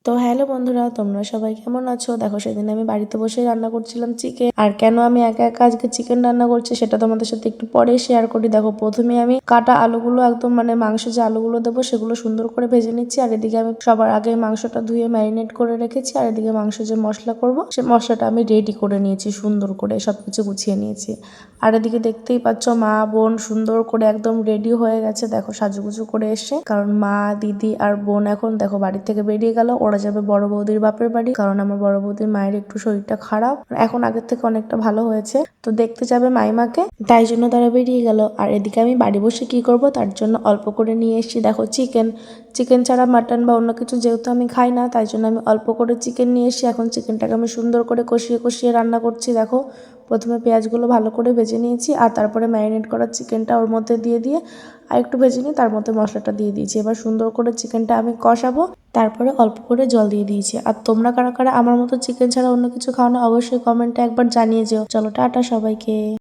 তো হ্যালো বন্ধুরা, তোমরা সবাই কেমন আছো? দেখো, সেদিন আমি বাড়িতে বসে রান্না করছিলাম চিকেন। আর কেন আমি একা একা আজকে চিকেন রান্না করছি সেটা তোমাদের সাথে একটু পরে শেয়ার করি। দেখো, প্রথমে আমি কাটা আলুগুলো একদম মাংস যে আলুগুলো দেবো সেগুলো সুন্দর করে ভেজে নিচ্ছি। আর এদিকে আমি সবার আগে মাংসটা ধুয়ে ম্যারিনেট করে রেখেছি। আর এদিকে মাংস যে মশলা করব সে মশলাটা আমি রেডি করে নিয়েছি, সুন্দর করে সবকিছু গুছিয়ে নিয়েছি। আর এদিকে দেখতেই পাচ্ছ মা বোন সুন্দর করে একদম রেডি হয়ে গেছে, দেখো সাজুগুজু করে এসে। কারণ মা, দিদি আর বোন এখন দেখো বাড়ি থেকে বেরিয়ে গেল, ওরা যাবে বড় বৌদির বাপের বাড়ি। কারণ আমার বড় বৌদির মায়ের একটু শরীরটা খারাপ, এখন আগের থেকে অনেকটা ভালো হয়েছে, তো দেখতে যাবে মাইমাকে, তাই জন্য তারা বেরিয়ে গেল। আর এদিকে আমি বাড়ি বসে কি করব, তার জন্য অল্প করে নিয়ে এসেছি দেখো চিকেন। চিকেন ছাড়া মাটন বা অন্য কিছু যেহেতু আমি খাই না, তাই জন্য আমি অল্প করে চিকেন নিয়ে এসেছি। এখন চিকেনটাকে আমি সুন্দর করে কষিয়ে কষিয়ে রান্না করছি। দেখো, প্রথমে পেঁয়াজগুলো ভালো করে ভেজে নিয়েছি, আর তারপরে ম্যারিনেট করা চিকেনটা ওর মধ্যে দিয়ে আর একটু ভেজে নিয়ে তার মধ্যে মশলাটা দিয়ে দিয়েছি। এবার সুন্দর করে চিকেনটা আমি কষাবো, তারপরে অল্প করে জল দিয়ে দিয়েছি। আর তোমরা কারা কারা আমার মতো চিকেন ছাড়া অন্য কিছু খাও না, অবশ্যই কমেন্টে একবার জানিয়ে যেও। চলো টাটা সবাইকে।